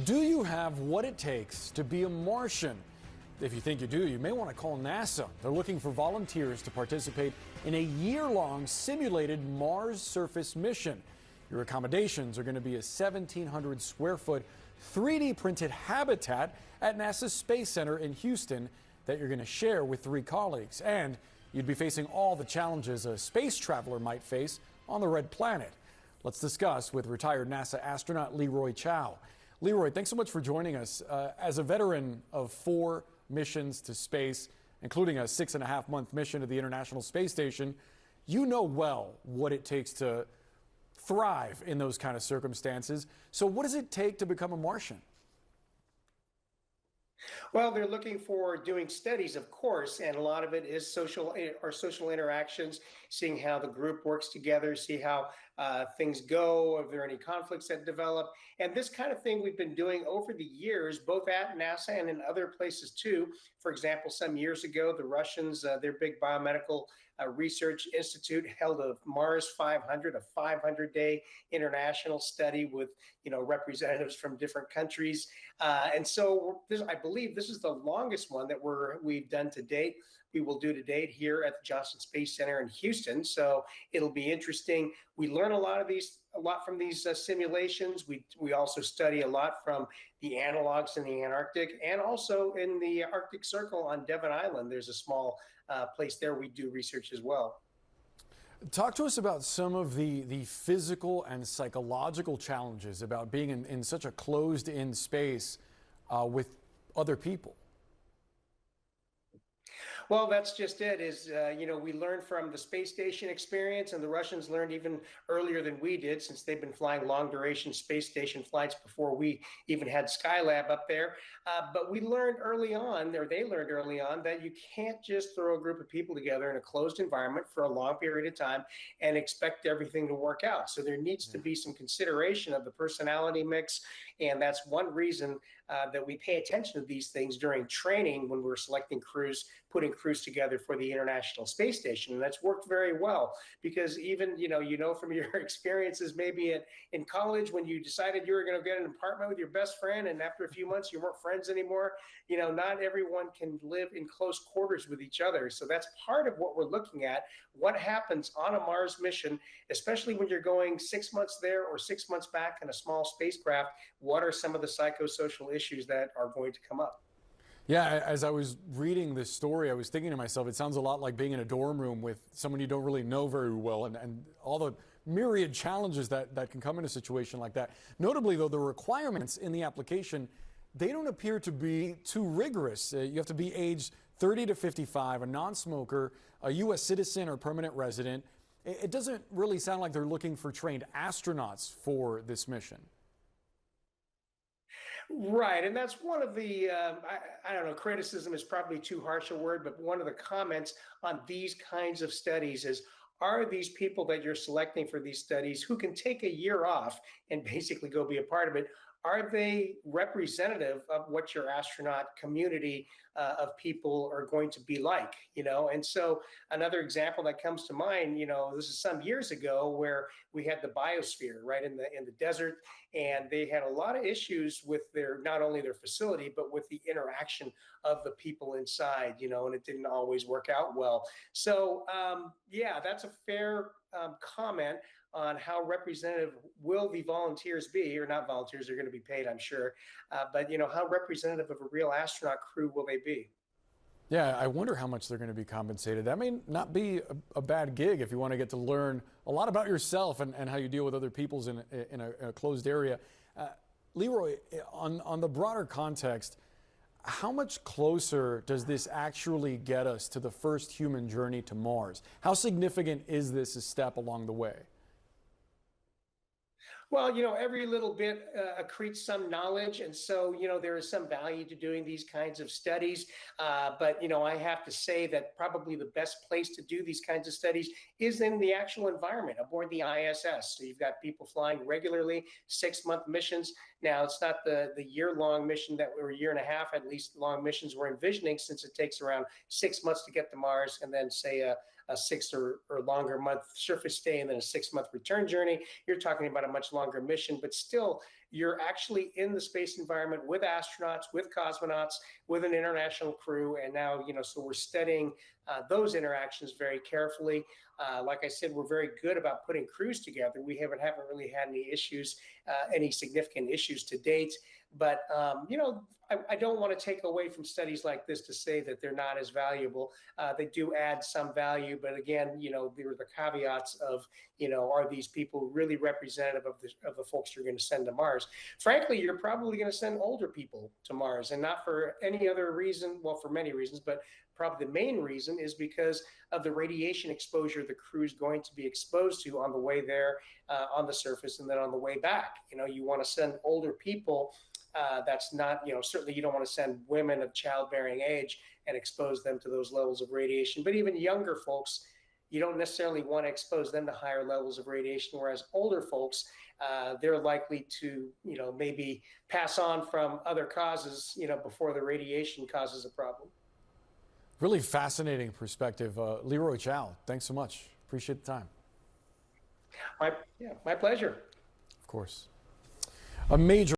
Do you have what it takes to be a Martian? If you think you do, you may want to call NASA. They're looking for volunteers to participate in a year-long simulated Mars surface mission. Your accommodations are going to be a 1,700 square foot 3D printed habitat at NASA's Space Center in Houston that you're going to share with 3 colleagues. And you'd be facing all the challenges a space traveler might face on the Red Planet. Let's discuss with retired NASA astronaut Leroy. Leroy, thanks so much for joining us. As a veteran of 4 missions to space, including a 6.5-month mission to the International Space Station, you know well what it takes to thrive in those kind of circumstances. So what does it take to become a Martian? Well, they're looking for doing studies, of course, and a lot of it is social interactions, seeing how the group works together, see how things go, if there are any conflicts that develop. And this kind of thing we've been doing over the years, both at NASA and in other places too. For example, some years ago, the Russians, their big biomedical research institute held a Mars 500, a 500-day international study with representatives from different countries. And so I believe this is the longest one that we've done to date. We will do to date here at the Johnson Space Center in Houston. So it'll be interesting. We learn a lot from these simulations. We also study a lot from the analogs in the Antarctic and also in the Arctic Circle on Devon Island. There's a small place there we do research as well. Talk to us about some of the physical and psychological challenges about being in such a closed-in space with other people. Well, that's just it we learned from the space station experience, and the Russians learned even earlier than we did, since they've been flying long duration space station flights before we even had Skylab up there. But we learned early on, or they learned early on, that you can't just throw a group of people together in a closed environment for a long period of time and expect everything to work out. So there needs to be some consideration of the personality mix. And that's one reason that we pay attention to these things during training when we're selecting crews, putting crews together for the International Space Station. And that's worked very well, because even, from your experiences maybe in college when you decided you were going to get an apartment with your best friend, and after a few months you weren't friends anymore. Not everyone can live in close quarters with each other. So that's part of what we're looking at. What happens on a Mars mission, especially when you're going 6 months there or 6 months back in a small spacecraft? What are some of the psychosocial issues that are going to come up? Yeah, as I was reading this story, I was thinking to myself, it sounds a lot like being in a dorm room with someone you don't really know very well, and all the myriad challenges that can come in a situation like that. Notably, though, the requirements in the application, they don't appear to be too rigorous. You have to be aged 30 to 55, a non-smoker, a U.S. citizen or permanent resident. It doesn't really sound like they're looking for trained astronauts for this mission. Right. And that's one of the, I don't know, criticism is probably too harsh a word, but one of the comments on these kinds of studies is, are these people that you're selecting for these studies who can take a year off and basically go be a part of it? Are they representative of what your astronaut community of people are going to be like? And so another example that comes to mind, this is some years ago where we had the biosphere right in the desert, and they had a lot of issues with not only their facility, but with the interaction of the people inside, and it didn't always work out well. So yeah, that's a fair comment on how representative will the volunteers be, or not volunteers, they're going to be paid, I'm sure. But how representative of a real astronaut crew will they be? Yeah, I wonder how much they're going to be compensated. That may not be a bad gig if you want to get to learn a lot about yourself and how you deal with other people's in a closed area. Leroy, on the broader context, how much closer does this actually get us to the first human journey to Mars? How significant is this a step along the way? Well, every little bit accretes some knowledge. And so, there is some value to doing these kinds of studies. But, I have to say that probably the best place to do these kinds of studies is in the actual environment aboard the ISS. So you've got people flying regularly, 6-month missions. Now, it's not the year-long mission or a year and a half, at least, long missions we're envisioning, since it takes around 6 months to get to Mars, and then say a 6 or longer month surface stay and then a 6-month return journey. You're talking about a much longer mission, but still, you're actually in the space environment with astronauts, with cosmonauts, with an international crew. And now, so we're studying those interactions very carefully. Like I said, we're very good about putting crews together. We haven't really had any issues, any significant issues to date. But, I don't want to take away from studies like this to say that they're not as valuable. They do add some value. But again, there are the caveats of, are these people really representative of the folks you're going to send to Mars? Frankly, you're probably going to send older people to Mars, and not for any other reason. Well, for many reasons, but probably the main reason is because of the radiation exposure the crew is going to be exposed to on the way there, on the surface, and then on the way back. You want to send older people. That's not, certainly you don't want to send women of childbearing age and expose them to those levels of radiation. But even younger folks, you don't necessarily want to expose them to higher levels of radiation, whereas older folks, they're likely to, maybe pass on from other causes, before the radiation causes a problem. Really fascinating perspective. Leroy Chow, thanks so much. Appreciate the time. My pleasure. Of course. A major